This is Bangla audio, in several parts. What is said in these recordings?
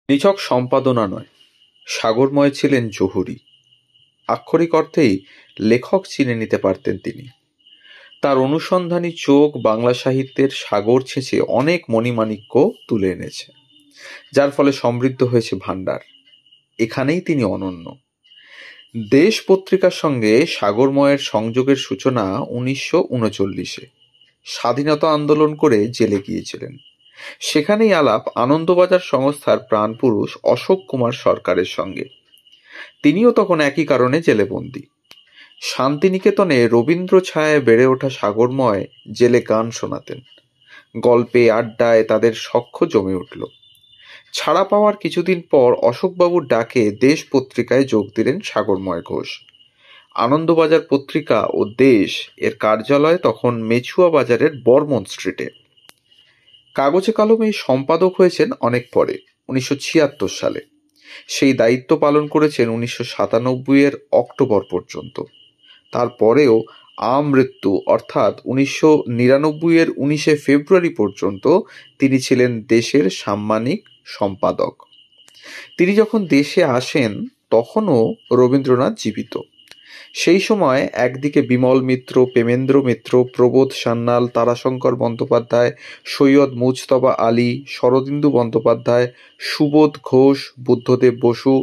নিছক সম্পাদনা নয়, সাগরময় ছিলেন জহুরি। আক্ষরিক অর্থেই লেখক চিনে নিতে পারতেন তিনি। তার অনুসন্ধানী চোখ বাংলা সাহিত্যের সাগর ছেঁচে অনেক মণিমাণিক্য তুলে এনেছে, যার ফলে সমৃদ্ধ হয়েছে ভাণ্ডার। এখানেই তিনি অনন্য। দেশ পত্রিকার সঙ্গে সাগরময়ের সংযোগের সূচনা 1939-এ। স্বাধীনতা আন্দোলন করে জেলে গিয়েছিলেন। সেখানেই আলাপ আনন্দবাজার সংস্থার প্রাণপুরুষ অশোক কুমার সরকারের সঙ্গে। তিনিও তখন একই কারণে জেলেবন্দী। শান্তিনিকেতনে রবীন্দ্র ছায়ায় বেড়ে ওঠা সাগরময় জেলে গান শোনাতেন। গল্পে আড্ডায় তাদের সখ্য জমে উঠল। ছাড়া পাওয়ার কিছুদিন পর অশোকবাবুর ডাকে দেশ পত্রিকায় যোগ দিলেন সাগরময় ঘোষ। আনন্দবাজার পত্রিকা ও দেশ এর কার্যালয় তখন মেছুয়া বাজারের বর্মন স্ট্রিটে। কাগজে কলমে সম্পাদক হয়েছেন অনেক পরে, 1976 সালে। সেই দায়িত্ব পালন করেছেন 1997-এর অক্টোবর পর্যন্ত। তারপরেও আমৃত্যু অর্থাৎ 1999-এর 19শে ফেব্রুয়ারি পর্যন্ত তিনি ছিলেন দেশের সাম্মানিক সম্পাদক। তিনি যখন দেশে আসেন তখনও রবীন্দ্রনাথ জীবিত। সেই সময় একদিকে বিমল মিত্র, প্রেমেন্দ্র মিত্র, প্রবোধ সান্যাল, তারাশঙ্কর বন্দ্যোপাধ্যায়, সৈয়দ মুজতবা আলী, শরদিন্দু বন্দ্যোপাধ্যায়, সুবোধ ঘোষ, বুদ্ধদেব বসু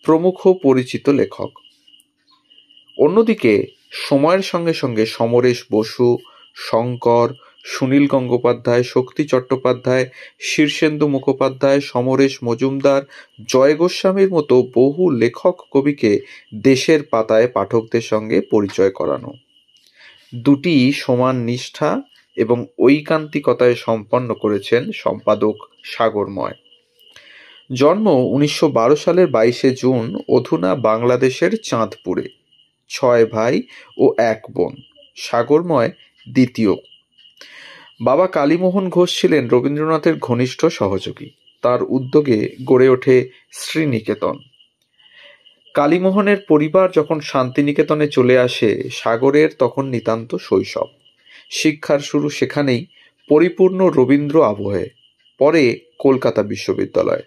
প্রমুখ পরিচিত লেখক। অন্যদিকে সময়ের সঙ্গে সঙ্গে সমরেশ বসু, শঙ্কর, সুনীল গঙ্গোপাধ্যায়, শক্তি চট্টোপাধ্যায়, শীর্ষেন্দু মুখোপাধ্যায়, সমরেশ মজুমদার, জয় গোস্বামীর মতো বহু লেখক কবিকে দেশের পাতায় পাঠকদের সঙ্গে পরিচয় করানো। দুটি সমান নিষ্ঠা এবং ঐকান্তিকতায় সম্পন্ন করেছেন সম্পাদক সাগরময়। জন্ম 1912 সালের 22শে জুন অধুনা বাংলাদেশের চাঁদপুরে। 6 ভাই ও 1 বোন। সাগরময় দ্বিতীয়। বাবা কালীমোহন ঘোষ ছিলেন রবীন্দ্রনাথের ঘনিষ্ঠ সহযোগী। তার উদ্যোগে গড়ে ওঠে শ্রীনিকেতন। কালীমোহনের পরিবার যখন শান্তিনিকেতনে চলে আসে, সাগরের তখন নিতান্ত শৈশব। শিক্ষার শুরু সেখানেই, পরিপূর্ণ রবীন্দ্র আবহে। পরে কলকাতা বিশ্ববিদ্যালয়।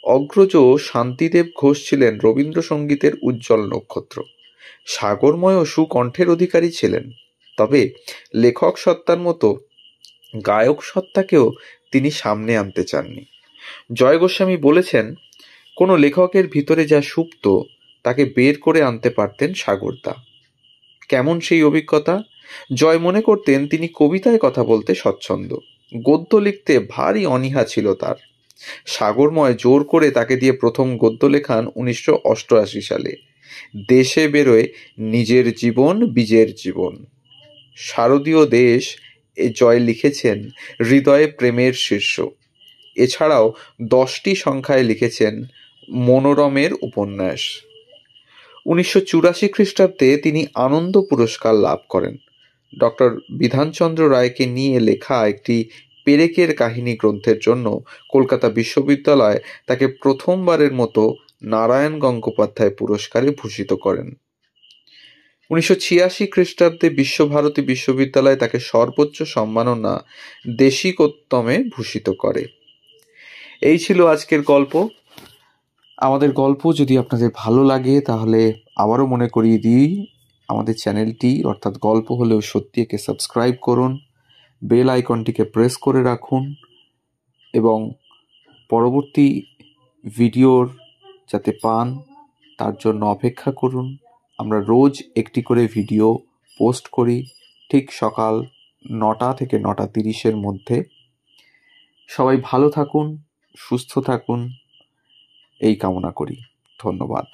অগ্রজ শান্তিদেব ঘোষ ছিলেন রবীন্দ্রসঙ্গীতের উজ্জ্বল নক্ষত্র। সাগরময়ও সুকণ্ঠের অধিকারী ছিলেন, তবে লেখক সত্তার মতো গায়ক সত্তাকেও তিনি সামনে আনতে চাননি। জয় গোস্বামী বলেছেন, কোনো লেখকের ভিতরে যা সুপ্ত তাকে বের করে আনতে পারতেন সাগরদা। কেমন সেই অভিজ্ঞতা? জয় মনে করতেন তিনি কবিতায় কথা বলতে স্বচ্ছন্দ, গদ্য লিখতে ভারী অনীহা ছিল তার। সাগরময় জোর করে তাকে দিয়ে প্রথম গদ্য লেখান 1988 সালে। দেশে বেরোয় নিজের জীবন বীজের জীবন। শারদীয় দেশ এ জয় লিখেছেন হৃদয়ে প্রেমের শীর্ষ। এছাড়াও 10টি সংখ্যায় লিখেছেন মনোরমের উপন্যাস। 1984 খ্রিস্টাব্দে তিনি আনন্দ পুরস্কার লাভ করেন। ডক্টর বিধানচন্দ্র রায়কে নিয়ে লেখা একটি পেরেকের কাহিনী গ্রন্থের জন্য কলকাতা বিশ্ববিদ্যালয় তাকে প্রথমবারের মতো নারায়ণ গঙ্গোপাধ্যায় পুরস্কারে ভূষিত করেন। 1986 খ্রিস্টাব্দে বিশ্বভারতী বিশ্ববিদ্যালয় তাকে সর্বোচ্চ সম্মাননা দেশিকোত্তমে ভূষিত করে। এই ছিল আজকের গল্প। আমাদের গল্প যদি আপনাদের ভালো লাগে তাহলে আবারও মনে করিয়ে দিই, আমাদের চ্যানেলটি অর্থাৎ গল্প হলেও সত্যি একে সাবস্ক্রাইব করুন, বেল আইকনটিকে প্রেস করে রাখুন এবং পরবর্তী ভিডিওর যাতে পান তার জন্য অপেক্ষা করুন। আমরা রোজ একটি করে ভিডিও পোস্ট করি, ঠিক সকাল 9টা থেকে 9:30-এর মধ্যে। সবাই ভালো থাকুন, সুস্থ থাকুন, এই কামনা করি। ধন্যবাদ।